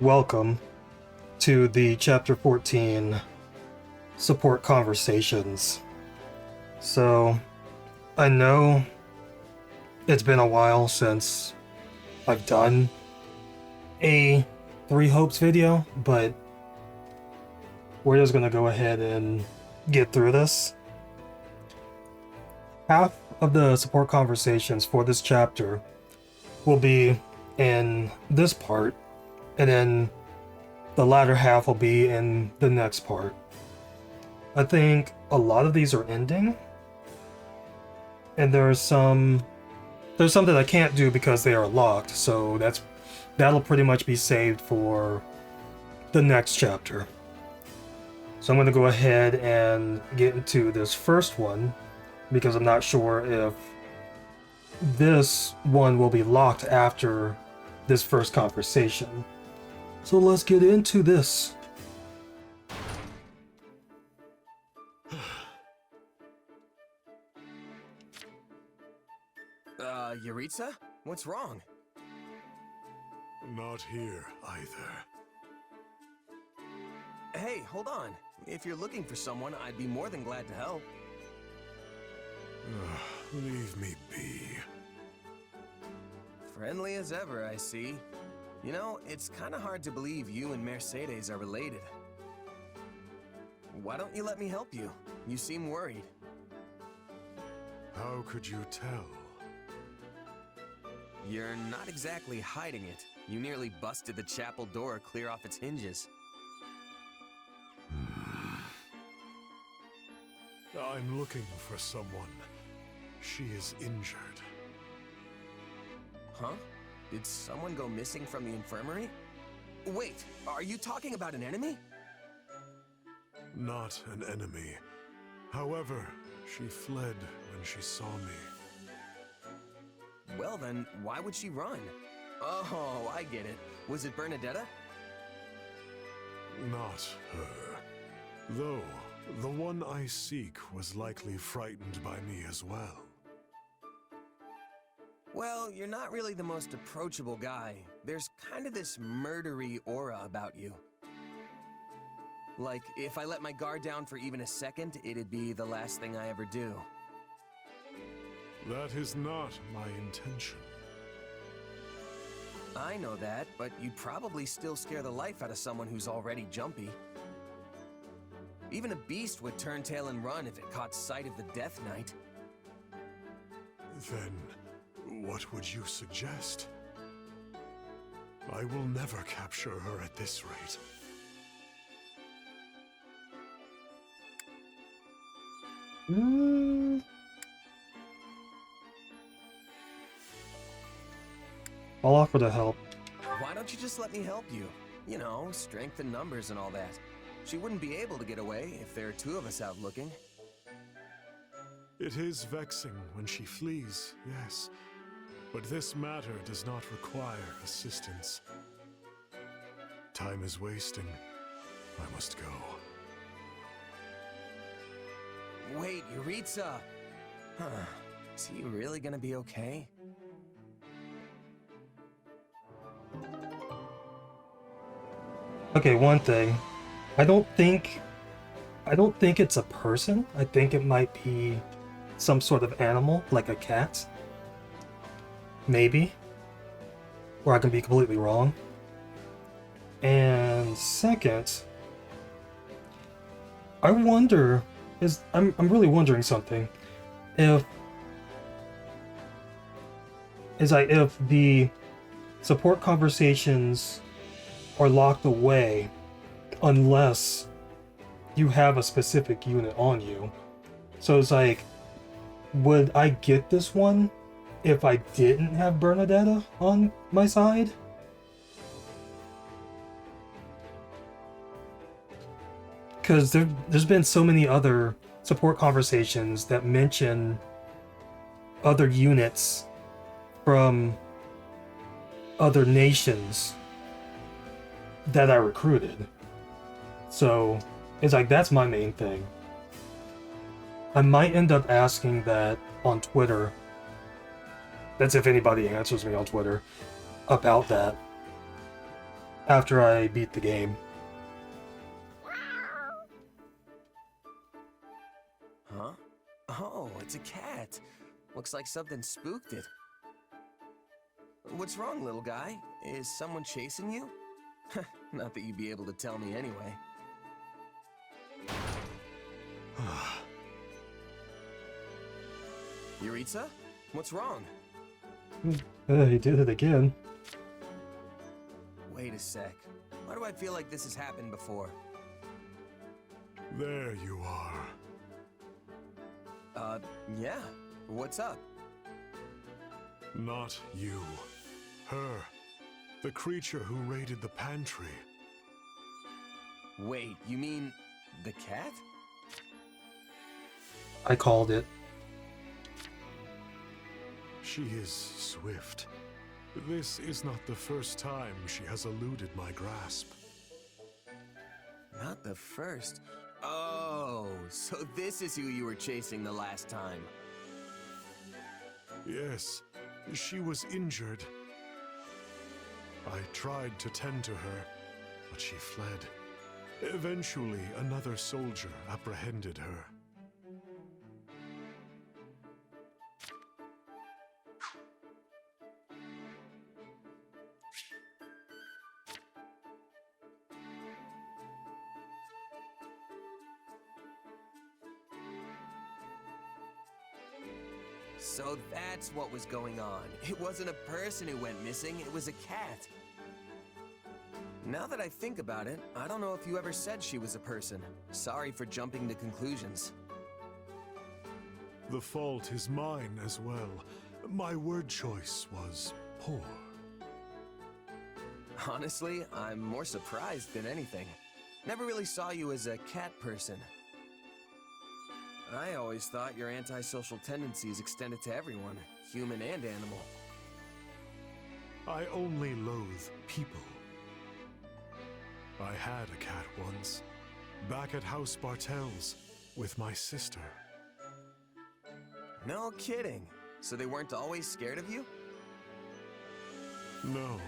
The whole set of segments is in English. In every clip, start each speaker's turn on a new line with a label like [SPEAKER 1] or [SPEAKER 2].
[SPEAKER 1] Welcome to the Chapter 14 Support Conversations. So, I know it's been a while since I've done a Three Hopes video, but we're just gonna go ahead and get through this. Half of the support conversations for this chapter will be in this part, and then the latter half will be in the next part. I think a lot of these are ending, and there's some that I can't do because they are locked, so that'll pretty much be saved for the next chapter. So I'm going to go ahead and get into this first one, because I'm not sure if this one will be locked after this first conversation. So let's get into this.
[SPEAKER 2] Jeritza? What's wrong?
[SPEAKER 3] Not here, either.
[SPEAKER 2] Hey, hold on. If you're looking for someone, I'd be more than glad to help.
[SPEAKER 3] Leave me be.
[SPEAKER 2] Friendly as ever, I see. You know, it's kind of hard to believe you and Mercedes are related. Why don't you let me help you? You seem worried.
[SPEAKER 3] How could you tell?
[SPEAKER 2] You're not exactly hiding it. You nearly busted the chapel door clear off its hinges.
[SPEAKER 3] I'm looking for someone. She is injured.
[SPEAKER 2] Huh? Did someone go missing from the infirmary? Wait, are you talking about an enemy?
[SPEAKER 3] Not an enemy. However, she fled when she saw me.
[SPEAKER 2] Well then, why would she run? Oh, I get it. Was it Bernadetta?
[SPEAKER 3] Not her. Though, the one I seek was likely frightened by me as well.
[SPEAKER 2] Well, you're not really the most approachable guy. There's kind of this murdery aura about you. Like, if I let my guard down for even a second, it'd be the last thing I ever do.
[SPEAKER 3] That is not my intention.
[SPEAKER 2] I know that, but you'd probably still scare the life out of someone who's already jumpy. Even a beast would turn tail and run if it caught sight of the Death Knight.
[SPEAKER 3] Then, what would you suggest? I will never capture her at this rate.
[SPEAKER 1] I'll offer to help.
[SPEAKER 2] Why don't you just let me help you? You know, strength in numbers and all that. She wouldn't be able to get away if there are two of us out looking.
[SPEAKER 3] It is vexing when she flees, yes. But this matter does not require assistance. Time is wasting. I must go.
[SPEAKER 2] Wait, Jeritza! Huh. Is he really gonna be okay?
[SPEAKER 1] Okay, one thing. I don't think it's a person. I think it might be some sort of animal, like a cat. Maybe. Or I can be completely wrong. And second, I'm really wondering something. If the support conversations are locked away unless you have a specific unit on you. So it's like, would I get this one if I didn't have Bernadetta on my side? Because there's been so many other support conversations that mention other units from other nations that I recruited. So it's like, that's my main thing. I might end up asking that on Twitter. That's if anybody answers me on Twitter about that. after I beat the game.
[SPEAKER 2] Huh? Oh, it's a cat. Looks like something spooked it. What's wrong, little guy? Is someone chasing you? Not that you'd be able to tell me anyway. Jeritza? What's wrong?
[SPEAKER 1] He did it again.
[SPEAKER 2] Wait a sec. Why do I feel like this has happened before?
[SPEAKER 3] There you are.
[SPEAKER 2] Yeah. What's up?
[SPEAKER 3] Not you. Her. The creature who raided the pantry.
[SPEAKER 2] Wait, you mean the cat?
[SPEAKER 1] I called it.
[SPEAKER 3] She is swift. This is not the first time she has eluded my grasp.
[SPEAKER 2] Not the first. Oh, so this is who you were chasing the last time.
[SPEAKER 3] Yes, she was injured. I tried to tend to her, but she fled. Eventually, another soldier apprehended her.
[SPEAKER 2] So that's what was going on. It wasn't a person who went missing, it was a cat. Now that I think about it, I don't know if you ever said she was a person. Sorry for jumping to conclusions.
[SPEAKER 3] The fault is mine as well. My word choice was poor.
[SPEAKER 2] Honestly, I'm more surprised than anything. Never really saw you as a cat person. I always thought your antisocial tendencies extended to everyone, human and animal.
[SPEAKER 3] I only loathe people. I had a cat once, back at House Bartels, with my sister.
[SPEAKER 2] No kidding. So they weren't always scared of you?
[SPEAKER 3] No.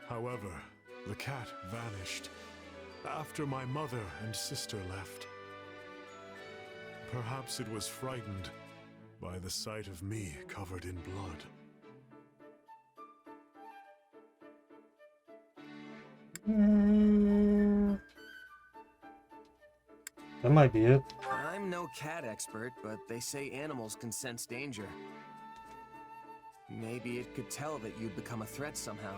[SPEAKER 3] However, the cat vanished after my mother and sister left. Perhaps it was frightened by the sight of me covered in blood.
[SPEAKER 1] That might be it.
[SPEAKER 2] I'm no cat expert, but they say animals can sense danger. Maybe it could tell that you'd become a threat somehow.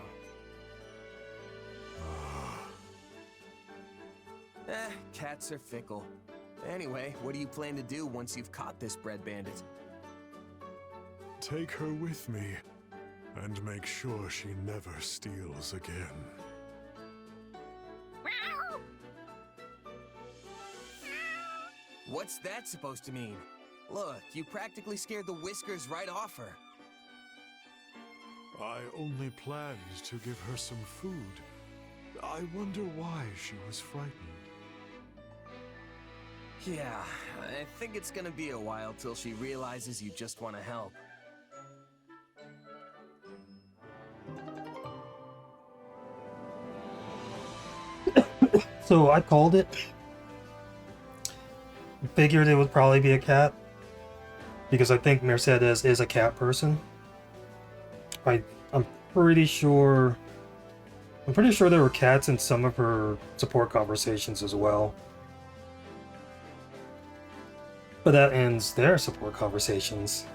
[SPEAKER 2] Cats are fickle. Anyway, what do you plan to do once you've caught this bread bandit?
[SPEAKER 3] Take her with me, and make sure she never steals again.
[SPEAKER 2] What's that supposed to mean? Look, you practically scared the whiskers right off her.
[SPEAKER 3] I only planned to give her some food. I wonder why she was frightened.
[SPEAKER 2] Yeah, I think it's gonna be a while till she realizes you just want to help.
[SPEAKER 1] So I called it. Figured it would probably be a cat. Because I think Mercedes is a cat person. I'm pretty sure there were cats in some of her support conversations as well. But that ends their support conversations.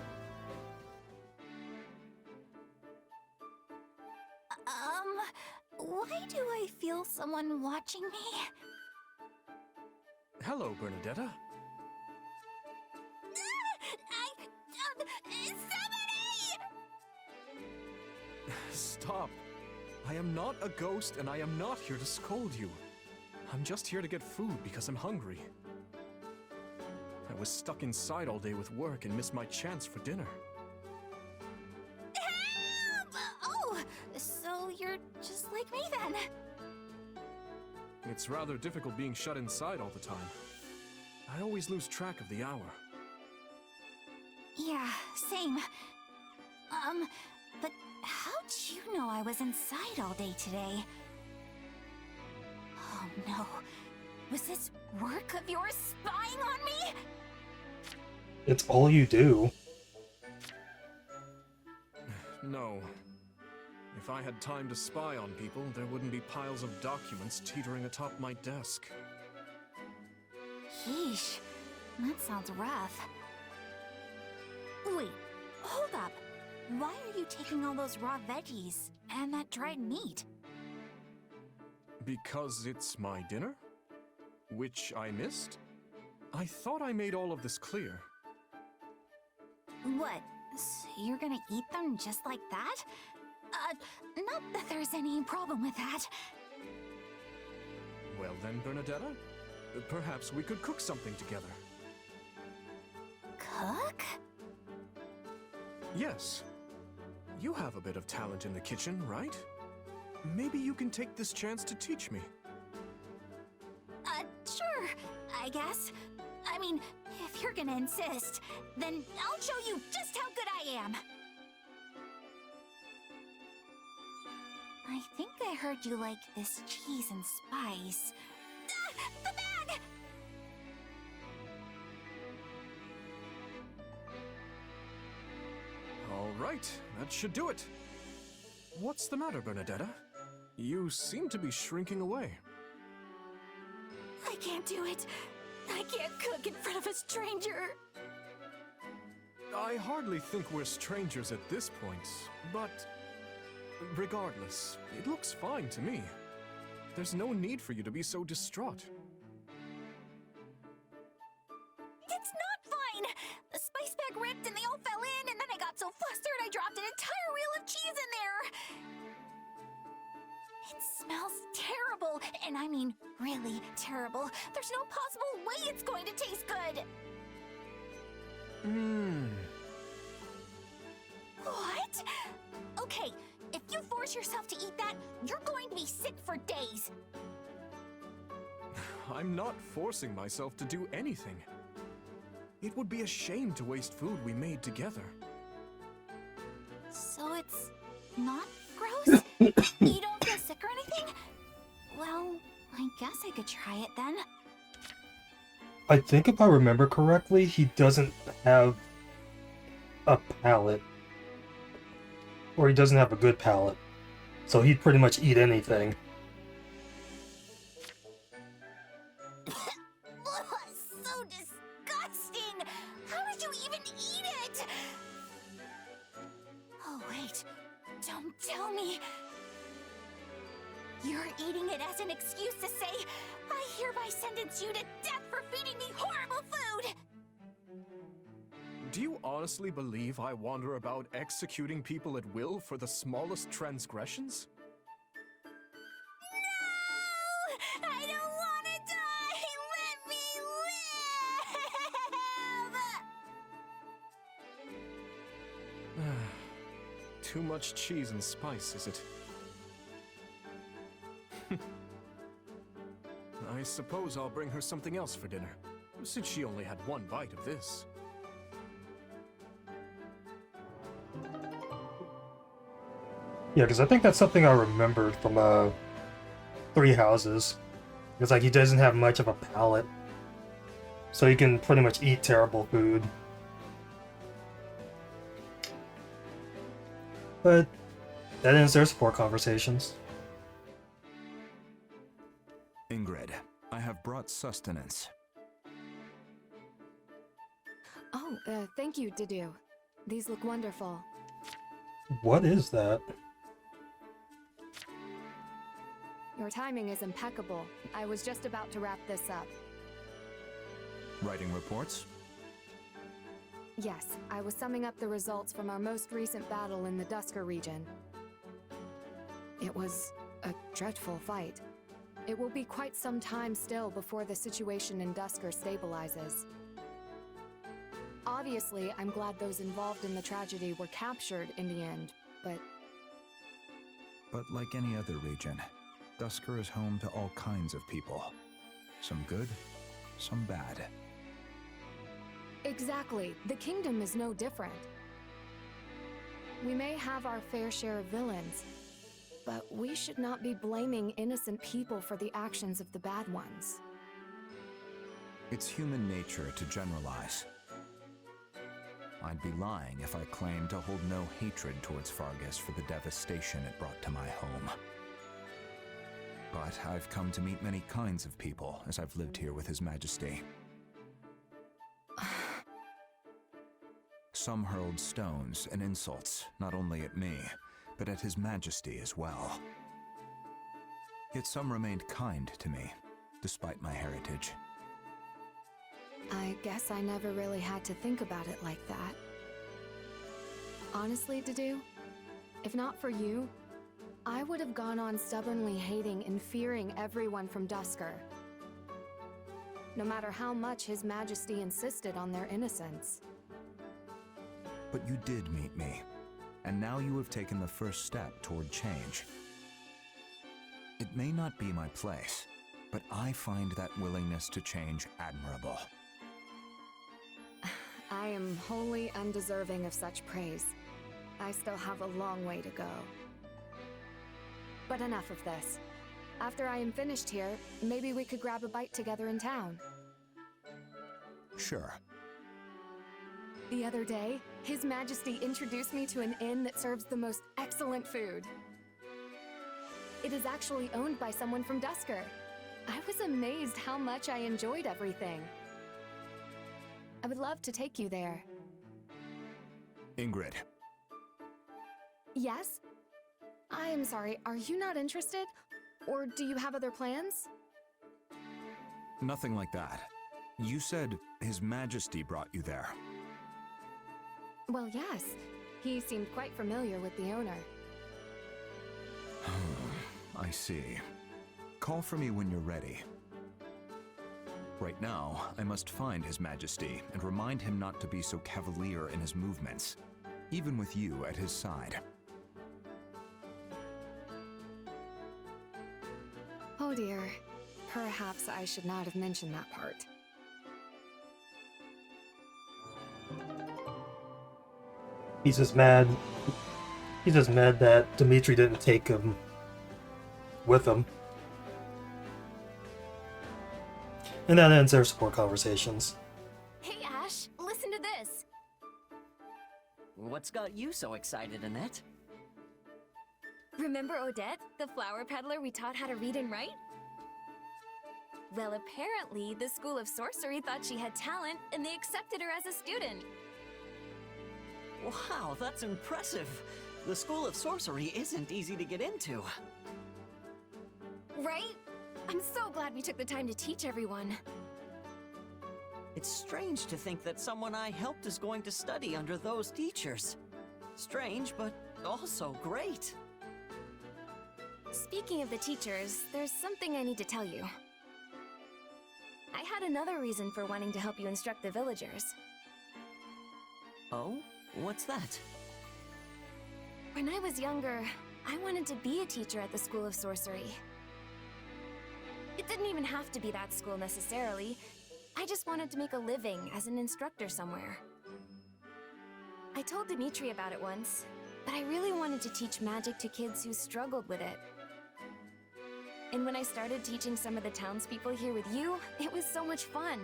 [SPEAKER 4] Why do I feel someone watching me?
[SPEAKER 5] Hello, Bernadetta.
[SPEAKER 4] Somebody!
[SPEAKER 5] Stop. I am not a ghost, and I am not here to scold you. I'm just here to get food because I'm hungry. I was stuck inside all day with work and missed my chance for dinner.
[SPEAKER 4] Help! Oh, so you're just like me then.
[SPEAKER 5] It's rather difficult being shut inside all the time. I always lose track of the hour.
[SPEAKER 4] Yeah, same. But how How'd you know I was inside all day today? Oh no. Was this work of yours spying on me?
[SPEAKER 1] It's all you do.
[SPEAKER 5] No. If I had time to spy on people, there wouldn't be piles of documents teetering atop my desk.
[SPEAKER 4] Yeesh. That sounds rough. Wait, hold up. Why are you taking all those raw veggies and that dried meat?
[SPEAKER 5] Because it's my dinner? Which I missed? I thought I made all of this clear.
[SPEAKER 4] What? So you're gonna eat them just like that? Not that there's any problem with that.
[SPEAKER 5] Well then, Bernadetta, perhaps we could cook something together.
[SPEAKER 4] Cook?
[SPEAKER 5] Yes. You have a bit of talent in the kitchen, right? Maybe you can take this chance to teach me.
[SPEAKER 4] Sure, I guess. I mean, if you're gonna insist, then I'll show you just how good I am. I think I heard you like this cheese and spice. Ah, the bag!
[SPEAKER 5] All right, that should do it. What's the matter, Bernadetta? You seem to be shrinking away.
[SPEAKER 4] I can't do it. I can't cook in front of a stranger.
[SPEAKER 5] I hardly think we're strangers at this point, but regardless, it looks fine to me. There's no need for you to be so distraught.
[SPEAKER 4] It's not fine! The spice bag ripped and they all fell in, and then I got so flustered I dropped an entire reel of cheese in there! It smells terrible, and I mean really terrible. There's no possible way it's going to taste good! What? Okay, if you force yourself to eat that, you're going to be sick for days.
[SPEAKER 5] I'm not forcing myself to do anything. It would be a shame to waste food we made together.
[SPEAKER 4] So it's not gross? You don't feel sick or anything? Well, I guess I could try it then.
[SPEAKER 1] I think if I remember correctly, he doesn't have a palate. Or he doesn't have a good palate. So he'd pretty much eat anything.
[SPEAKER 4] So disgusting! How did you even eat it? Oh wait, don't tell me. You're eating it as an excuse to say, I hereby sentence you to death for feeding me horrible food!
[SPEAKER 5] Do you honestly believe I wander about executing people at will for the smallest transgressions?
[SPEAKER 4] No! I don't want to die! Let me live!
[SPEAKER 5] Too much cheese and spice, is it? I suppose I'll bring her something else for dinner, since she only had one bite of this.
[SPEAKER 1] Yeah, because I think that's something I remembered from Three Houses. It's like he doesn't have much of a palate. So he can pretty much eat terrible food. But that ends their support conversations.
[SPEAKER 6] Ingrid, I have brought sustenance.
[SPEAKER 7] Oh, thank you, Dedue. These look wonderful.
[SPEAKER 1] What is that?
[SPEAKER 7] Your timing is impeccable. I was just about to wrap this up.
[SPEAKER 6] Writing reports?
[SPEAKER 7] Yes, I was summing up the results from our most recent battle in the Dusker region. It was a dreadful fight. It will be quite some time still before the situation in Dusker stabilizes. Obviously, I'm glad those involved in the tragedy were captured in the end, but...
[SPEAKER 6] But like any other region, Dusker is home to all kinds of people. Some good, some bad.
[SPEAKER 7] Exactly. The kingdom is no different. we may have our fair share of villains, but we should not be blaming innocent people for the actions of the bad ones.
[SPEAKER 6] It's human nature to generalize. I'd be lying if I claimed to hold no hatred towards Fargus for the devastation it brought to my home. But I've come to meet many kinds of people as I've lived here with His Majesty. Some hurled stones and insults, not only at me, but at His Majesty as well. Yet some remained kind to me, despite my heritage.
[SPEAKER 7] I guess I never really had to think about it like that. Honestly, Dedue, if not for you, I would have gone on stubbornly hating and fearing everyone from Dusker. No matter how much His Majesty insisted on their innocence.
[SPEAKER 6] But you did meet me, and now you have taken the first step toward change. It may not be my place, but I find that willingness to change admirable.
[SPEAKER 7] I am wholly undeserving of such praise. I still have a long way to go. But enough of this. After I am finished here, maybe we could grab a bite together in town.
[SPEAKER 6] Sure.
[SPEAKER 7] The other day, His Majesty introduced me to an inn that serves the most excellent food. It is actually owned by someone from Dusker. I was amazed how much I enjoyed everything. I would love to take you there.
[SPEAKER 6] Ingrid.
[SPEAKER 7] Yes? I am sorry, are you not interested? Or do you have other plans?
[SPEAKER 6] Nothing like that. You said His Majesty brought you there.
[SPEAKER 7] Well, yes. He seemed quite familiar with the owner.
[SPEAKER 6] I see. Call for me when you're ready. Right now, I must find His Majesty and remind him not to be so cavalier in his movements, even with you at his side.
[SPEAKER 7] Oh dear. Perhaps I should not have mentioned that part.
[SPEAKER 1] He's just mad. He's just mad that Dimitri didn't take him with him. And that ends their support conversations.
[SPEAKER 4] Hey, Ashe, listen to this.
[SPEAKER 8] What's got you so excited, Annette?
[SPEAKER 4] Remember Odette, the flower peddler we taught how to read and write? Well, apparently, the School of Sorcery thought she had talent, and they accepted her as a student.
[SPEAKER 8] Wow, that's impressive. The School of Sorcery isn't easy to get into.
[SPEAKER 4] Right? I'm so glad we took the time to teach everyone.
[SPEAKER 8] It's strange to think that someone I helped is going to study under those teachers. Strange, but also great.
[SPEAKER 4] Speaking of the teachers, there's something I need to tell you. I had another reason for wanting to help you instruct the villagers.
[SPEAKER 8] Oh? What's that?
[SPEAKER 4] When I was younger, I wanted to be a teacher at the School of Sorcery. It didn't even have to be that school necessarily. I just wanted to make a living as an instructor somewhere. I told Dimitri about it once, but I really wanted to teach magic to kids who struggled with it. And when I started teaching some of the townspeople here with you, it was so much fun.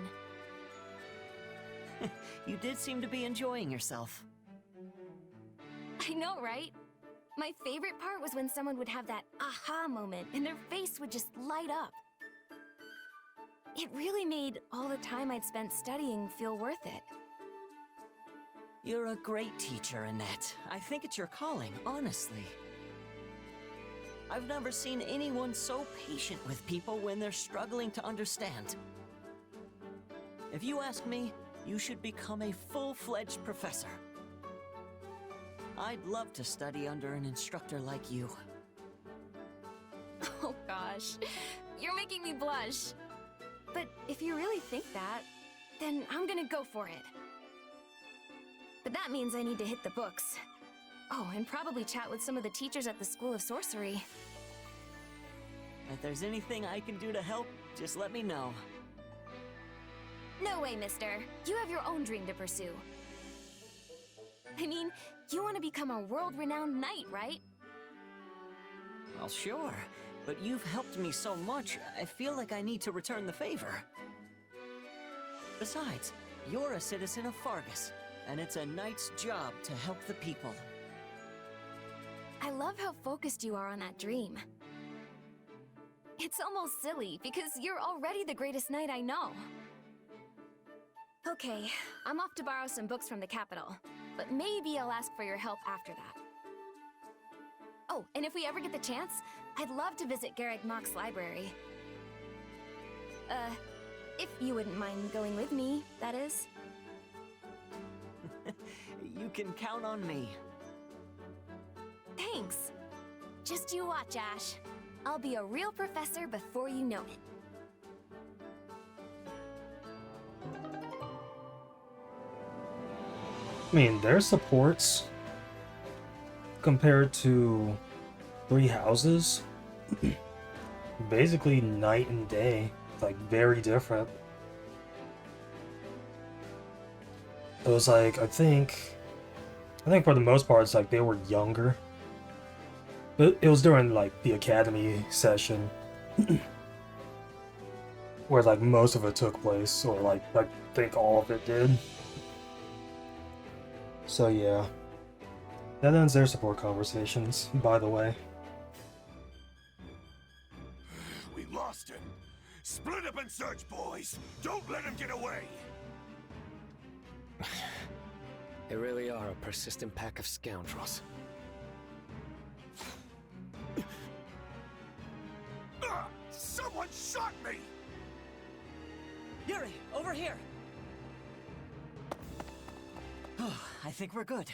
[SPEAKER 8] You did seem to be enjoying yourself.
[SPEAKER 4] I know, right? My favorite part was when someone would have that aha moment and their face would just light up. It really made all the time I'd spent studying feel worth it.
[SPEAKER 8] You're a great teacher, Annette. I think it's your calling, honestly. I've never seen anyone so patient with people when they're struggling to understand. If you ask me, you should become a full-fledged professor. I'd love to study under an instructor like you.
[SPEAKER 4] Oh gosh, you're making me blush. But if you really think that, then I'm gonna go for it. But that means I need to hit the books. Oh, and probably chat with some of the teachers at the School of Sorcery.
[SPEAKER 8] If there's anything I can do to help, just let me know.
[SPEAKER 4] No way, mister. You have your own dream to pursue. I mean, You want to become a world-renowned knight, right?
[SPEAKER 8] Well, sure. But you've helped me so much, I feel like I need to return the favor. Besides, you're a citizen of Fargus, and it's a knight's job to help the people.
[SPEAKER 4] I love how focused you are on that dream. It's almost silly, because you're already the greatest knight I know. Okay, I'm off to borrow some books from the capital, but maybe I'll ask for your help after that. Oh, and if we ever get the chance, I'd love to visit Garreg Mach's library. If you wouldn't mind going with me, that is.
[SPEAKER 8] You can count on me.
[SPEAKER 4] Thanks. Just you watch, Ashe. I'll be a real professor before you know it.
[SPEAKER 1] I mean, their supports compared to Three Houses, basically night and day, like very different. It was like, I think for the most part, it's like they were younger. But it was during like the academy session where like most of it took place, or like I think all of it did. So yeah, that ends their support conversations, by the way.
[SPEAKER 9] We lost him. Split up and search, boys. Don't let him get away.
[SPEAKER 10] They really are a persistent pack of scoundrels.
[SPEAKER 9] Someone shot me!
[SPEAKER 8] Yuri, over here! Oh, I think we're good.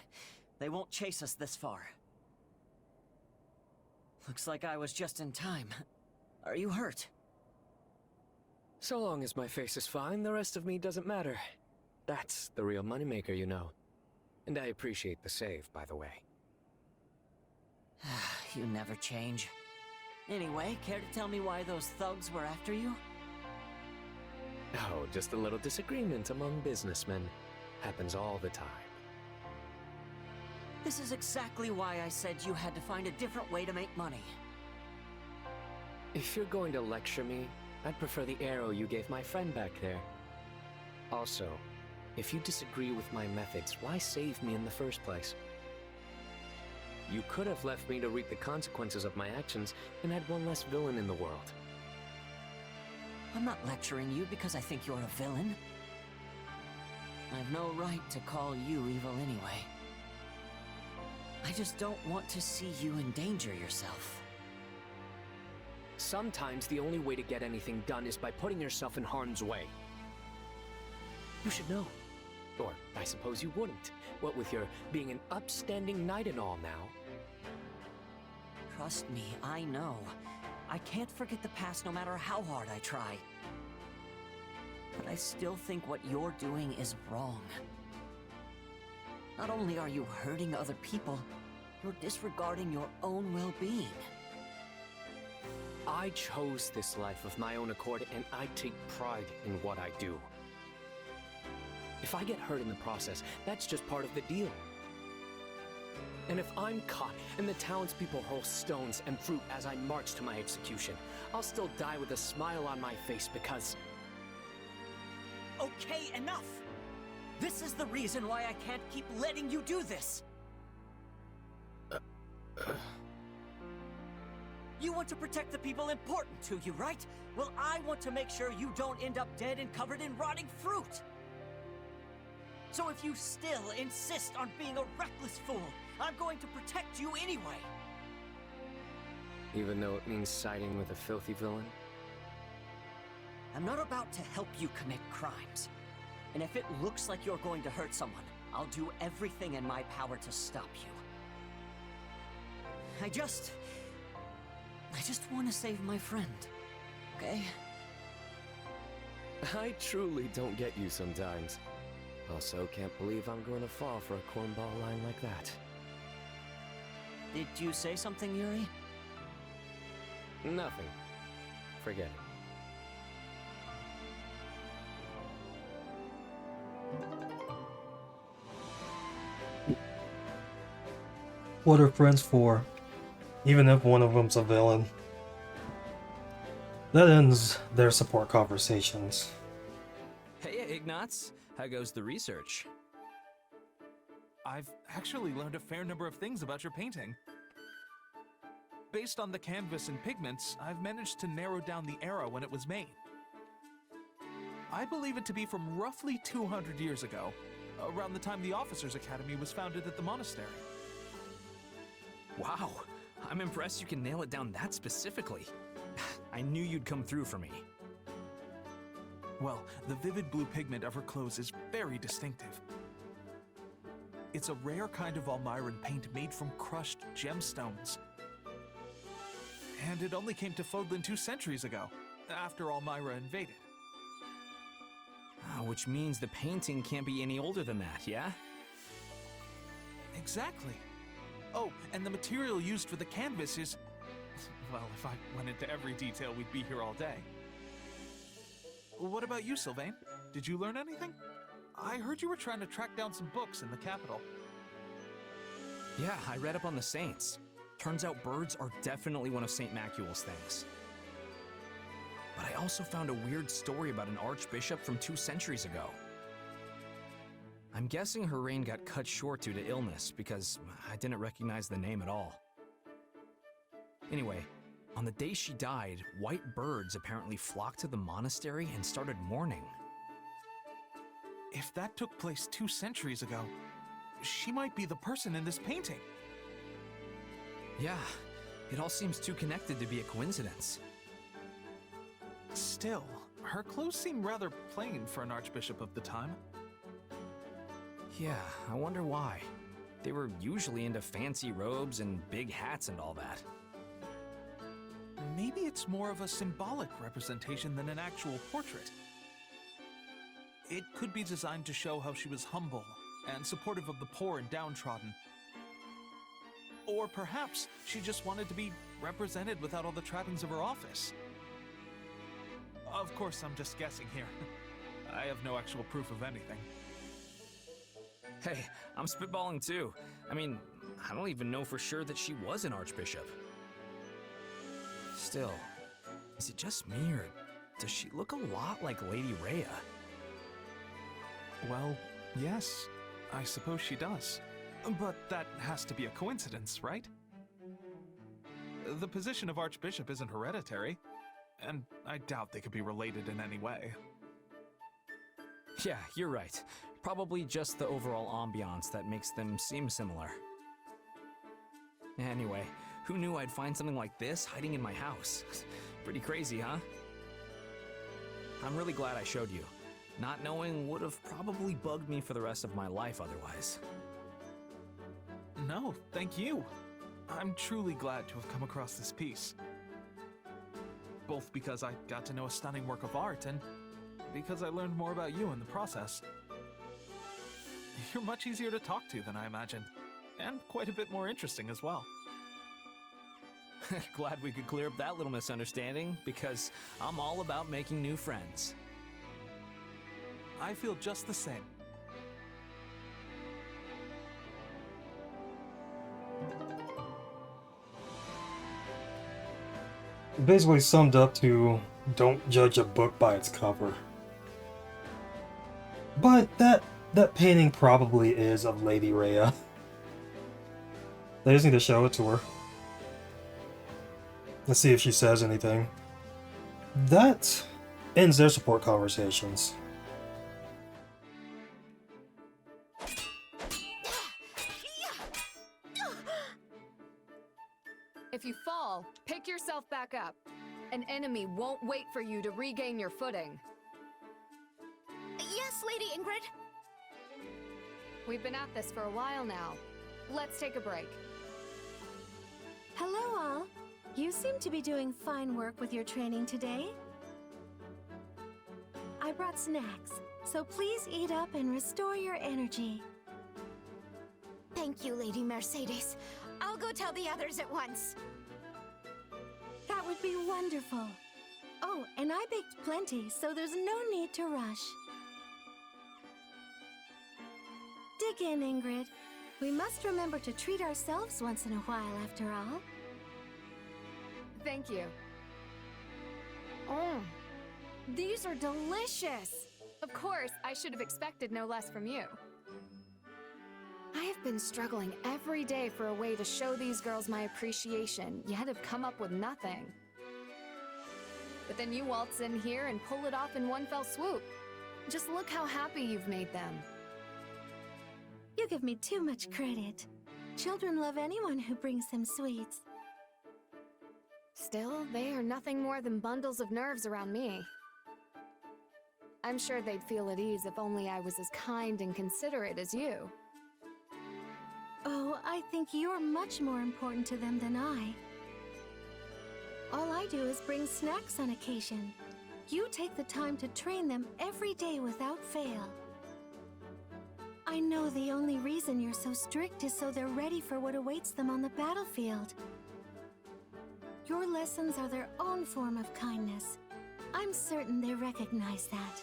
[SPEAKER 8] They won't chase us this far. Looks like I was just in time. Are you hurt?
[SPEAKER 10] So long as my face is fine, the rest of me doesn't matter. That's the real moneymaker, you know. And I appreciate the save, by the way.
[SPEAKER 8] You never change. Anyway, care to tell me why those thugs were after you?
[SPEAKER 10] Oh, just a little disagreement among businessmen. Happens all the time.
[SPEAKER 8] This is exactly why I said you had to find a different way to make money.
[SPEAKER 10] If you're going to lecture me, I'd prefer the arrow you gave my friend back there. Also, if you disagree with my methods, why save me in the first place? You could have left me to reap the consequences of my actions and had one less villain in the world.
[SPEAKER 8] I'm not lecturing you because I think you're a villain. I've no right to call you evil anyway. I just don't want to see you endanger yourself.
[SPEAKER 10] Sometimes the only way to get anything done is by putting yourself in harm's way. You should know. Or, I suppose you wouldn't. What with your being an upstanding knight and all now.
[SPEAKER 8] Trust me, I know. I can't forget the past no matter how hard I try. But I still think what you're doing is wrong. Not only are you hurting other people, you're disregarding your own well-being.
[SPEAKER 10] I chose this life of my own accord, and I take pride in what I do. If I get hurt in the process, that's just part of the deal. And if I'm caught and the townspeople hurl stones and fruit as I march to my execution, I'll still die with a smile on my face because...
[SPEAKER 8] Okay, enough! This is the reason why I can't keep letting you do this! You want to protect the people important to you, right? Well, I want to make sure you don't end up dead and covered in rotting fruit! So if you still insist on being a reckless fool, I'm going to protect you anyway!
[SPEAKER 10] Even though it means siding with a filthy villain?
[SPEAKER 8] I'm not about to help you commit crimes. And if it looks like you're going to hurt someone, I'll do everything in my power to stop you. I just want to save my friend, okay?
[SPEAKER 10] I truly don't get you sometimes. Also, can't believe I'm going to fall for a cornball line like that.
[SPEAKER 8] Did you say something, Yuri?
[SPEAKER 10] Nothing. Forget it.
[SPEAKER 1] what are friends for, even if one of them's a villain. That ends their support conversations.
[SPEAKER 11] Hey, Ignatz. How goes the research?
[SPEAKER 12] I've actually learned a fair number of things about your painting. Based on the canvas and pigments, I've managed to narrow down the era when it was made. I believe it to be from roughly 200 years ago, around the time the Officers' Academy was founded at the monastery.
[SPEAKER 11] Wow, I'm impressed you can nail it down that specifically. I knew you'd come through for me.
[SPEAKER 12] Well, the vivid blue pigment of her clothes is very distinctive. It's a rare kind of Almiran paint made from crushed gemstones. And it only came to Fodlan 2 centuries ago, after Almira invaded.
[SPEAKER 11] Which means the painting can't be any older than that, yeah?
[SPEAKER 12] Exactly. Oh, and the material used for the canvas is... Well, if I went into every detail, we'd be here all day. What about you, Sylvain? Did you learn anything? I heard you were trying to track down some books in the capital.
[SPEAKER 11] Yeah, I read up on the saints. Turns out birds are definitely one of St. Macuel's things. But I also found a weird story about an archbishop from 2 centuries ago. I'm guessing her reign got cut short due to illness, because I didn't recognize the name at all. Anyway, on the day she died, white birds apparently flocked to the monastery and started mourning.
[SPEAKER 12] If that took place 2 centuries ago, she might be the person in this painting.
[SPEAKER 11] Yeah, it all seems too connected to be a coincidence.
[SPEAKER 12] Still, her clothes seem rather plain for an archbishop of the time.
[SPEAKER 11] Yeah, I wonder why. They were usually into fancy robes and big hats and all that.
[SPEAKER 12] Maybe it's more of a symbolic representation than an actual portrait. It could be designed to show how she was humble and supportive of the poor and downtrodden. Or perhaps she just wanted to be represented without all the trappings of her office. Of course, I'm just guessing here. I have no actual proof of anything.
[SPEAKER 11] Hey, I'm spitballing too. I mean, I don't even know for sure that she was an archbishop. Still, is it just me, or does she look a lot like Lady Rhea?
[SPEAKER 12] Well, yes, I suppose she does. But that has to be a coincidence, right? The position of archbishop isn't hereditary, and I doubt they could be related in any way.
[SPEAKER 11] Yeah, you're right. Probably just the overall ambiance that makes them seem similar. Anyway, who knew I'd find something like this hiding in my house? Pretty crazy, huh? I'm really glad I showed you. Not knowing would have probably bugged me for the rest of my life otherwise.
[SPEAKER 12] No, thank you. I'm truly glad to have come across this piece. Both because I got to know a stunning work of art and because I learned more about you in the process. You're much easier to talk to than I imagined, and quite a bit more interesting as well.
[SPEAKER 11] Glad we could clear up that little misunderstanding, because I'm all about making new friends.
[SPEAKER 12] I feel just the same.
[SPEAKER 1] Basically summed up to don't judge a book by its cover. But that painting probably is of Lady Rhea. They just need to show it to her. Let's see if she says anything. That ends their support conversations.
[SPEAKER 7] If you fall, pick yourself back up. An enemy won't wait for you to regain your footing.
[SPEAKER 4] Yes, Lady Ingrid.
[SPEAKER 7] We've been at this for a while now. Let's take a break.
[SPEAKER 13] Hello, all. You seem to be doing fine work with your training today. I brought snacks, so please eat up and restore your energy.
[SPEAKER 4] Thank you, Lady Mercedes. I'll go tell the others at once.
[SPEAKER 13] That would be wonderful. Oh, and I baked plenty, so there's no need to rush. Dig in, Ingrid. We must remember to treat ourselves once in a while, after all.
[SPEAKER 7] Thank you. Oh, these are delicious! Of course, I should have expected no less from you. I have been struggling every day for a way to show these girls my appreciation, yet have come up with nothing. But then you waltz in here and pull it off in one fell swoop. Just look how happy you've made them.
[SPEAKER 13] You give me too much credit. Children love anyone who brings them sweets.
[SPEAKER 7] Still, they are nothing more than bundles of nerves around me. I'm sure they'd feel at ease if only I was as kind and considerate as you.
[SPEAKER 13] Oh, I think you're much more important to them than I. All I do is bring snacks on occasion. You take the time to train them every day without fail. I know the only reason you're so strict is so they're ready for what awaits them on the battlefield. Your lessons are their own form of kindness. I'm certain they recognize that.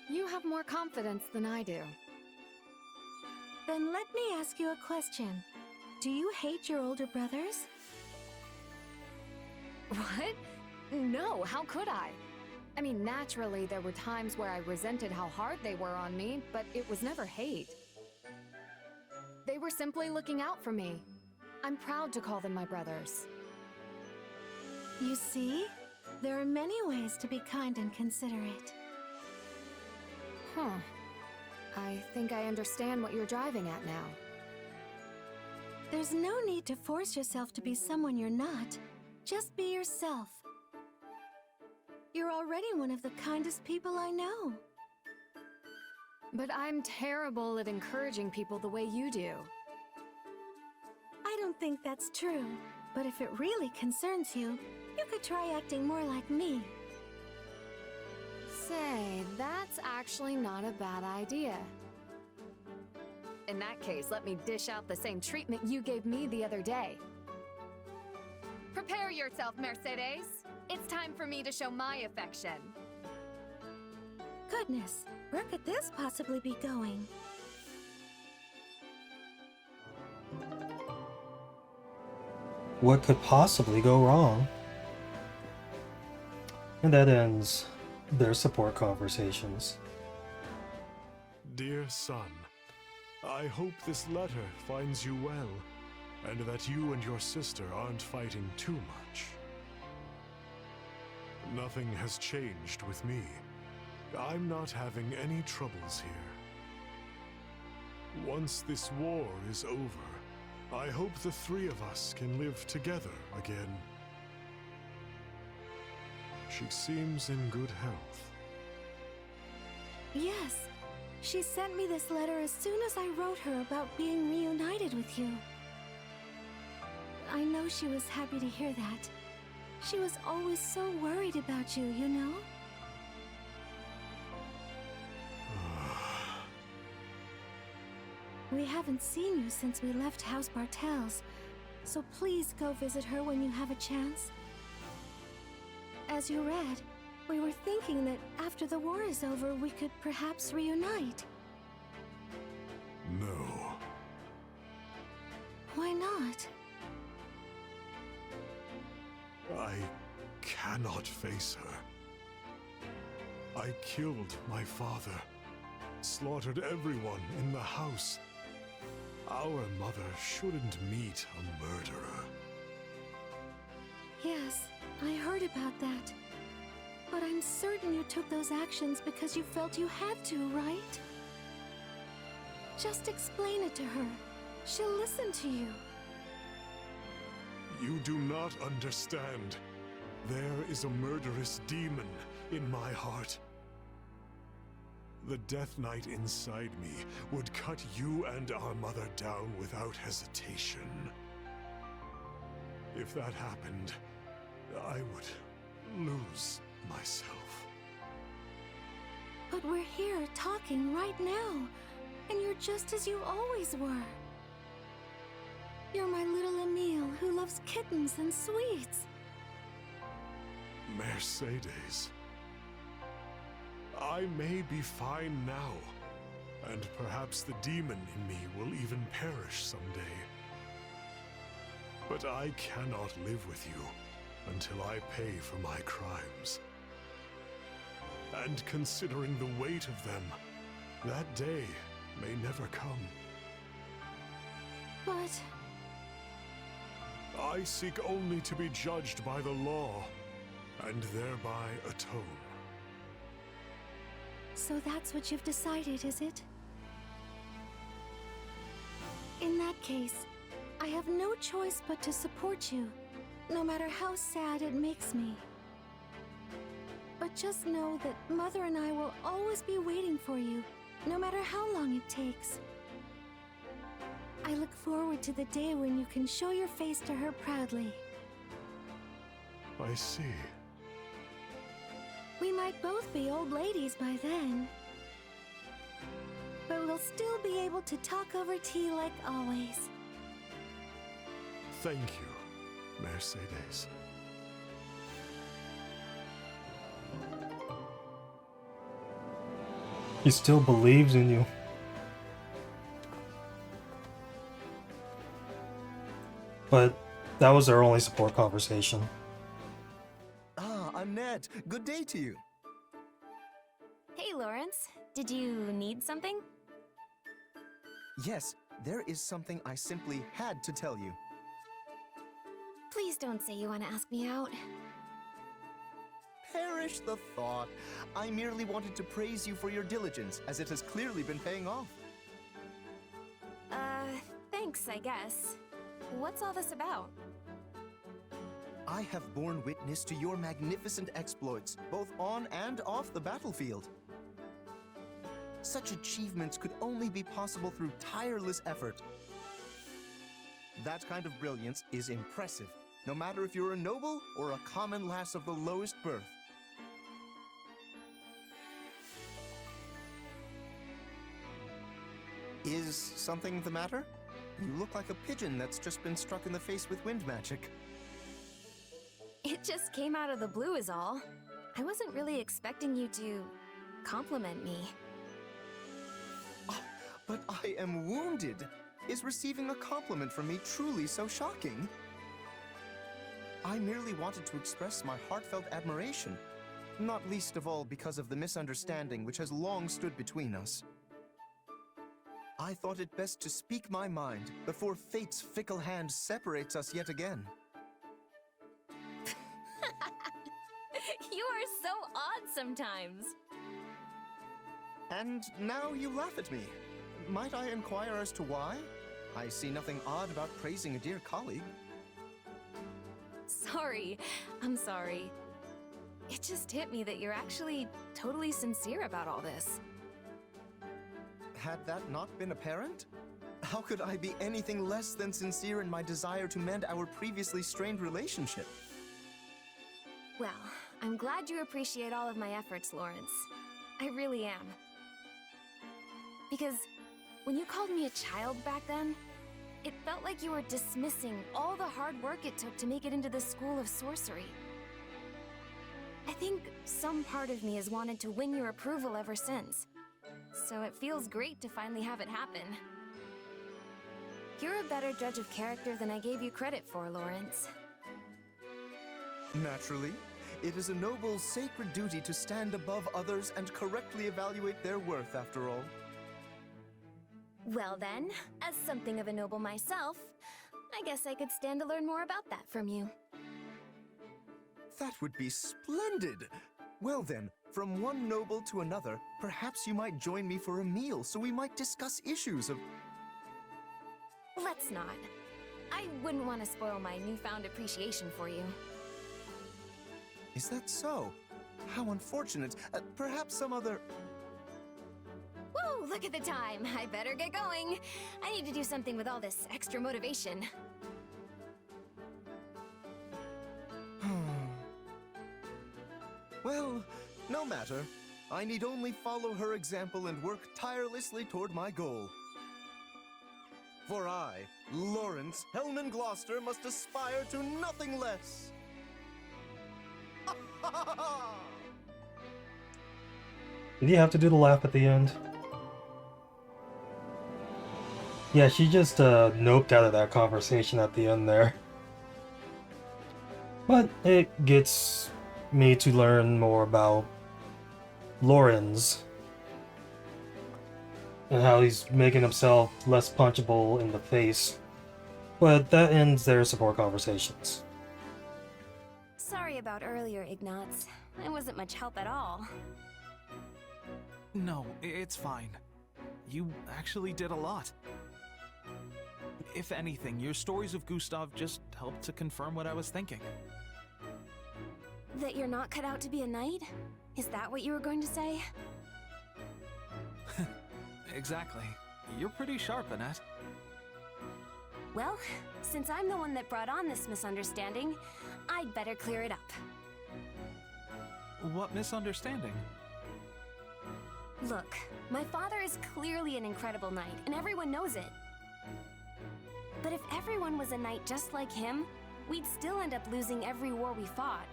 [SPEAKER 7] You have more confidence than I do.
[SPEAKER 13] Then let me ask you a question. Do you hate your older brothers?
[SPEAKER 7] What? No, how could I? I mean, naturally, there were times where I resented how hard they were on me, but it was never hate. They were simply looking out for me. I'm proud to call them my brothers.
[SPEAKER 13] You see? There are many ways to be kind and considerate.
[SPEAKER 7] Huh. I think I understand what you're driving at now.
[SPEAKER 13] There's no need to force yourself to be someone you're not. Just be yourself. You're already one of the kindest people I know.
[SPEAKER 7] But I'm terrible at encouraging people the way you do.
[SPEAKER 13] I don't think that's true, but if it really concerns you, you could try acting more like me.
[SPEAKER 7] Say, that's actually not a bad idea. In that case, let me dish out the same treatment you gave me the other day. Prepare yourself, Mercedes. It's time for me to show my affection.
[SPEAKER 13] Goodness, where could this possibly be going?
[SPEAKER 1] What could possibly go wrong? And that ends their support conversations.
[SPEAKER 3] Dear son, I hope this letter finds you well, and that you and your sister aren't fighting too much. Nothing has changed with me. I'm not having any troubles here. Once this war is over, I hope the three of us can live together again. She seems in good health.
[SPEAKER 13] Yes. She sent me this letter as soon as I wrote her about being reunited with you. I know she was happy to hear that. She was always so worried about you, you know? We haven't seen you since we left House Bartels, so please go visit her when you have a chance. As you read, we were thinking that after the war is over, we could perhaps reunite.
[SPEAKER 3] No.
[SPEAKER 13] Why not?
[SPEAKER 3] I cannot face her. I killed my father, slaughtered everyone in the house. Our mother shouldn't meet a murderer.
[SPEAKER 13] Yes, I heard about that. But I'm certain you took those actions because you felt you had to, right? Just explain it to her. She'll listen to you.
[SPEAKER 3] You do not understand. There is a murderous demon in my heart. The Death Knight inside me would cut you and our mother down without hesitation. If that happened, I would lose myself.
[SPEAKER 13] But we're here talking right now, and you're just as you always were. You're my little Emile who loves kittens and sweets.
[SPEAKER 3] Mercedes. I may be fine now, And perhaps the demon in me will even perish someday. But I cannot live with you until I pay for my crimes. And considering the weight of them, that day may never come.
[SPEAKER 13] But...
[SPEAKER 3] I seek only to be judged by the law, and thereby atone.
[SPEAKER 13] So that's what you've decided, is it? In that case, I have no choice but to support you, no matter how sad it makes me. But just know that Mother and I will always be waiting for you, no matter how long it takes. I look forward to the day when you can show your face to her proudly.
[SPEAKER 3] I see.
[SPEAKER 13] We might both be old ladies by then. But we'll still be able to talk over tea like always.
[SPEAKER 3] Thank you, Mercedes.
[SPEAKER 1] He still believes in you. But that was our only support conversation.
[SPEAKER 2] Ah, Annette, good day to you.
[SPEAKER 4] Hey, Lorenz. Did you need something?
[SPEAKER 2] Yes, there is something I simply had to tell you.
[SPEAKER 4] Please don't say you want to ask me out.
[SPEAKER 2] Perish the thought. I merely wanted to praise you for your diligence, as it has clearly been paying off.
[SPEAKER 4] Thanks, I guess. What's all this about?
[SPEAKER 2] I have borne witness to your magnificent exploits, both on and off the battlefield. Such achievements could only be possible through tireless effort. That kind of brilliance is impressive, no matter if you're a noble or a common lass of the lowest birth. Is something the matter? You look like a pigeon that's just been struck in the face with wind magic.
[SPEAKER 4] It just came out of the blue is all. I wasn't really expecting you to compliment me.
[SPEAKER 2] Oh, but I am wounded. Is receiving a compliment from me truly so shocking? I merely wanted to express my heartfelt admiration, not least of all because of the misunderstanding which has long stood between us. I thought it best to speak my mind before fate's fickle hand separates us yet again.
[SPEAKER 4] You are so odd sometimes.
[SPEAKER 2] And now you laugh at me. Might I inquire as to why? I see nothing odd about praising a dear colleague.
[SPEAKER 4] Sorry. I'm sorry. It just hit me that you're actually totally sincere about all this.
[SPEAKER 2] Had that not been apparent? How could I be anything less than sincere in my desire to mend our previously strained relationship?
[SPEAKER 4] Well, I'm glad you appreciate all of my efforts, Lorenz. I really am. Because when you called me a child back then, it felt like you were dismissing all the hard work it took to make it into the School of Sorcery. I think some part of me has wanted to win your approval ever since. So it feels great to finally have it happen. You're a better judge of character than I gave you credit for, Lorenz.
[SPEAKER 2] Naturally. It is a noble's sacred duty to stand above others and correctly evaluate their worth, after all.
[SPEAKER 4] Well then, as something of a noble myself, I guess I could stand to learn more about that from you.
[SPEAKER 2] That would be splendid! Well then, from one noble to another, perhaps you might join me for a meal so we might discuss issues of...
[SPEAKER 4] Let's not. I wouldn't want to spoil my newfound appreciation for you.
[SPEAKER 2] Is that so? How unfortunate. Perhaps some other...
[SPEAKER 4] Whoa, look at the time. I better get going. I need to do something with all this extra motivation.
[SPEAKER 2] Well, no matter. I need only follow her example and work tirelessly toward my goal. For I, Lorenz Hellman Gloucester, must aspire to nothing less.
[SPEAKER 1] Did you have to do the laugh at the end? Yeah, she just noped out of that conversation at the end there. But it gets me to learn more about Lorenz and how he's making himself less punchable in the face. But that ends their support conversations.
[SPEAKER 4] Sorry about earlier, Ignatz. I wasn't much help at all.
[SPEAKER 12] No, it's fine. You actually did a lot. If anything, your stories of Gustav just helped to confirm what I was thinking.
[SPEAKER 4] That you're not cut out to be a knight? Is that what you were going to say?
[SPEAKER 12] Exactly. You're pretty sharp, Annette.
[SPEAKER 4] Well, since I'm the one that brought on this misunderstanding, I'd better clear it up.
[SPEAKER 12] What misunderstanding?
[SPEAKER 4] Look, my father is clearly an incredible knight, and everyone knows it. But if everyone was a knight just like him, we'd still end up losing every war we fought.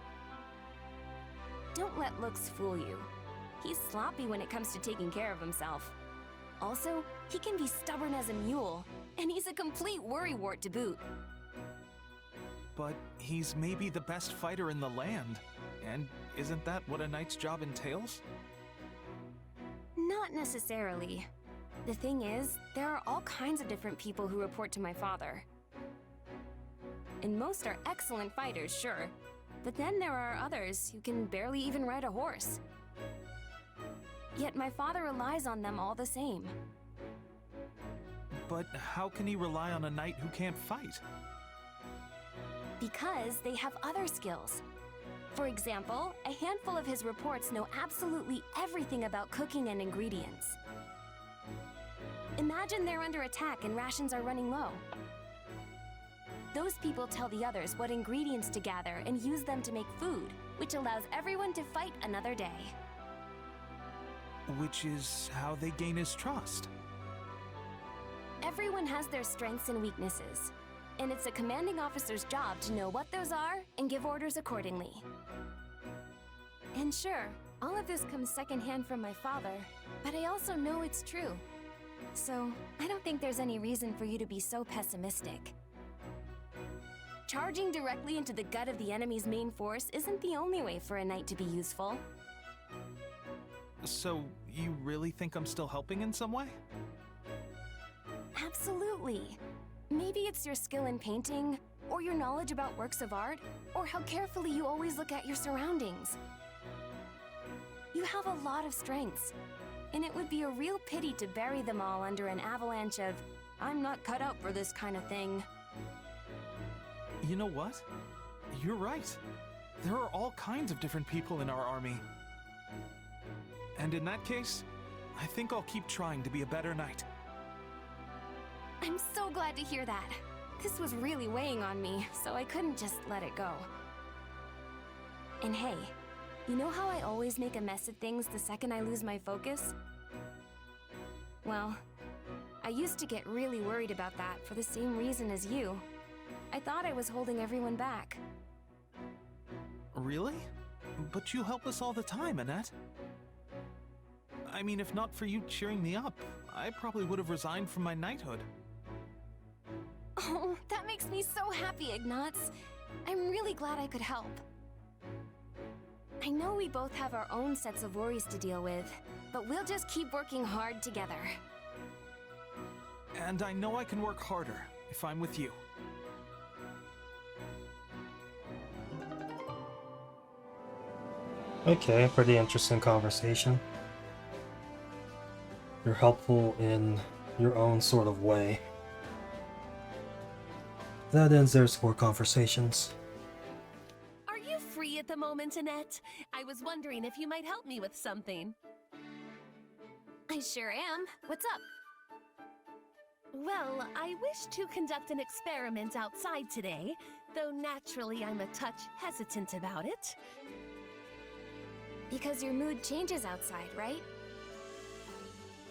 [SPEAKER 4] Don't let looks fool you. He's sloppy when it comes to taking care of himself. Also, he can be stubborn as a mule, and he's a complete worrywart to boot.
[SPEAKER 12] But he's maybe the best fighter in the land. And isn't that what a knight's job entails?
[SPEAKER 4] Not necessarily. The thing is, there are all kinds of different people who report to my father. And most are excellent fighters, sure. But then there are others who can barely even ride a horse. Yet my father relies on them all the same.
[SPEAKER 12] But how can he rely on a knight who can't fight?
[SPEAKER 4] Because they have other skills. For example, a handful of his reports know absolutely everything about cooking and ingredients. Imagine they're under attack and rations are running low. Those people tell the others what ingredients to gather and use them to make food, which allows everyone to fight another day.
[SPEAKER 12] Which is how they gain his trust.
[SPEAKER 4] Everyone has their strengths and weaknesses, and it's a commanding officer's job to know what those are and give orders accordingly. And sure, all of this comes secondhand from my father, but I also know it's true. So, I don't think there's any reason for you to be so pessimistic. Charging directly into the gut of the enemy's main force isn't the only way for a knight to be useful.
[SPEAKER 12] So, you really think I'm still helping in some way?
[SPEAKER 4] Absolutely. Maybe it's your skill in painting, or your knowledge about works of art, or how carefully you always look at your surroundings. You have a lot of strengths, and it would be a real pity to bury them all under an avalanche of, "I'm not cut out for this kind of thing."
[SPEAKER 12] You know what? You're right. There are all kinds of different people in our army. And in that case, I think I'll keep trying to be a better knight.
[SPEAKER 4] I'm so glad to hear that. This was really weighing on me, so I couldn't just let it go. And hey, you know how I always make a mess of things the second I lose my focus? Well, I used to get really worried about that for the same reason as you. I thought I was holding everyone back.
[SPEAKER 12] Really? But you help us all the time, Annette. I mean, if not for you cheering me up, I probably would have resigned from my knighthood.
[SPEAKER 4] Oh, that makes me so happy, Ignatz. I'm really glad I could help. I know we both have our own sets of worries to deal with, but we'll just keep working hard together.
[SPEAKER 12] And I know I can work harder if I'm with you.
[SPEAKER 1] Okay, pretty interesting conversation. You're helpful in your own sort of way. That ends their support conversations.
[SPEAKER 14] Are you free at the moment, Annette? I was wondering if you might help me with something.
[SPEAKER 4] I sure am. What's up?
[SPEAKER 14] Well, I wish to conduct an experiment outside today, though naturally I'm a touch hesitant about it.
[SPEAKER 4] Because your mood changes outside, right?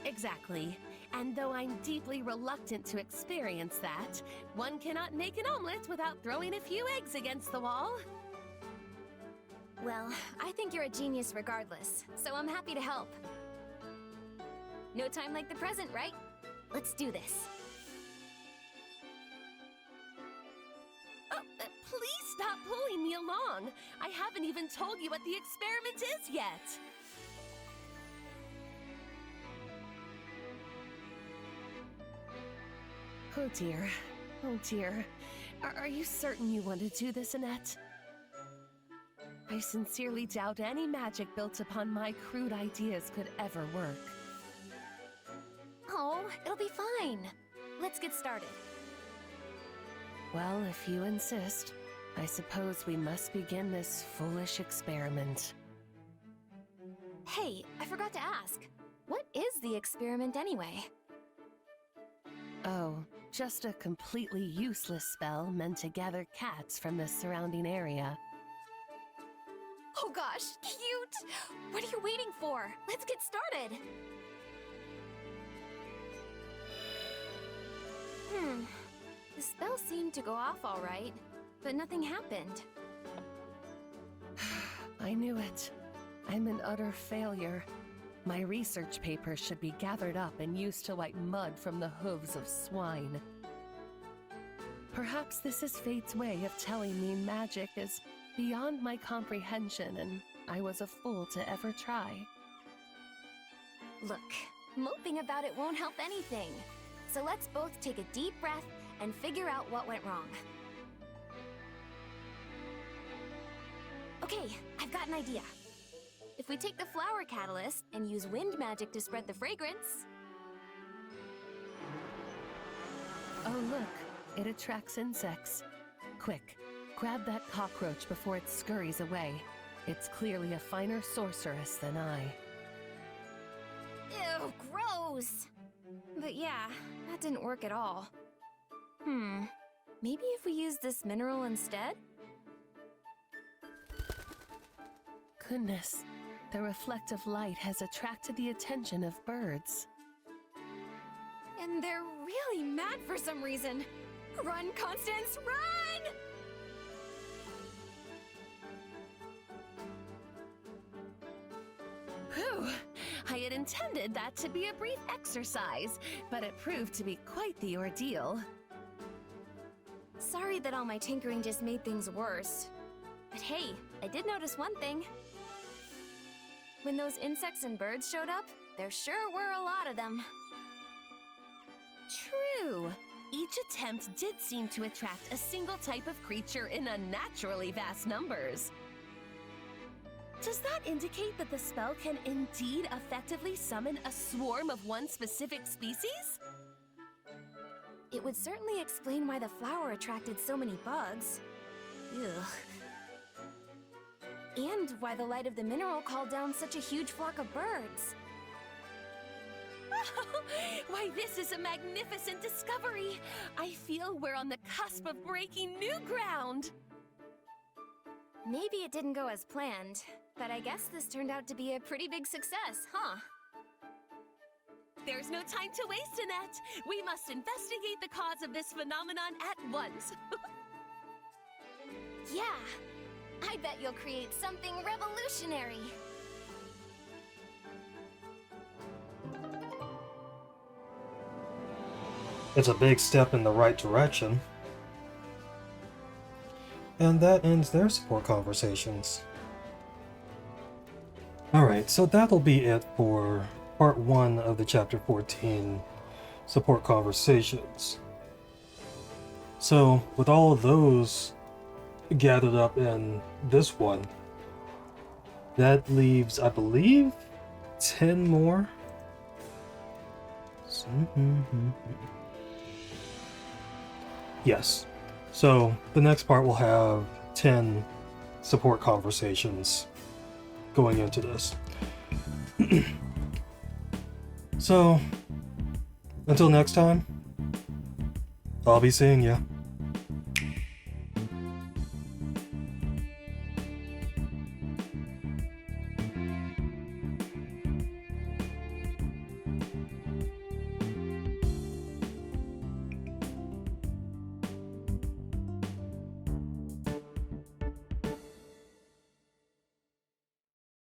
[SPEAKER 14] Exactly. And though I'm deeply reluctant to experience that, one cannot make an omelet without throwing a few eggs against the wall.
[SPEAKER 4] Well, I think you're a genius regardless, so I'm happy to help. No time like the present, right? Let's do this.
[SPEAKER 14] long? I haven't even told you what the experiment is yet. Oh dear. Oh dear. Are you certain you want to do this, Annette? I sincerely doubt any magic built upon my crude ideas could ever work.
[SPEAKER 4] Oh, it'll be fine. Let's get started.
[SPEAKER 14] Well, if you insist, I suppose we must begin this foolish experiment.
[SPEAKER 4] Hey, I forgot to ask. What is the experiment anyway?
[SPEAKER 14] Oh, just a completely useless spell meant to gather cats from the surrounding area.
[SPEAKER 4] Oh gosh, cute! What are you waiting for? Let's get started! The spell seemed to go off all right, but nothing happened.
[SPEAKER 14] I knew it. I'm an utter failure. My research papers should be gathered up and used to wipe mud from the hooves of swine. Perhaps this is fate's way of telling me magic is beyond my comprehension and I was a fool to ever try.
[SPEAKER 4] Look, moping about it won't help anything. So let's both take a deep breath and figure out what went wrong. Okay, I've got an idea. If we take the flower catalyst and use wind magic to spread the fragrance...
[SPEAKER 14] Oh look, it attracts insects. Quick, grab that cockroach before it scurries away. It's clearly a finer sorceress than I.
[SPEAKER 4] Ew, gross! But yeah, that didn't work at all. Maybe if we use this mineral instead?
[SPEAKER 14] Goodness, the reflective light has attracted the attention of birds.
[SPEAKER 4] And they're really mad for some reason. Run, Constance, run!
[SPEAKER 14] Whew! I had intended that to be a brief exercise, but it proved to be quite the ordeal.
[SPEAKER 4] Sorry that all my tinkering just made things worse. But hey, I did notice one thing. When those insects and birds showed up, there sure were a lot of them.
[SPEAKER 14] True. Each attempt did seem to attract a single type of creature in unnaturally vast numbers. Does that indicate that the spell can indeed effectively summon a swarm of one specific species?
[SPEAKER 4] It would certainly explain why the flower attracted so many bugs. Ugh. And why the light of the mineral called down such a huge flock of birds.
[SPEAKER 14] Why, this is a magnificent discovery! I feel we're on the cusp of breaking new ground!
[SPEAKER 4] Maybe it didn't go as planned, but I guess this turned out to be a pretty big success, huh?
[SPEAKER 14] There's no time to waste, Annette! We must investigate the cause of this phenomenon at once!
[SPEAKER 4] Yeah! I bet you'll create something revolutionary!
[SPEAKER 1] It's a big step in the right direction. And that ends their support conversations. Alright, so that'll be it for part 1 of the chapter 14 support conversations. So, with all of those gathered up in this one, that leaves, I believe, 10 more? Yes. So, the next part will have 10 support conversations going into this. So, until next time, I'll be seeing ya.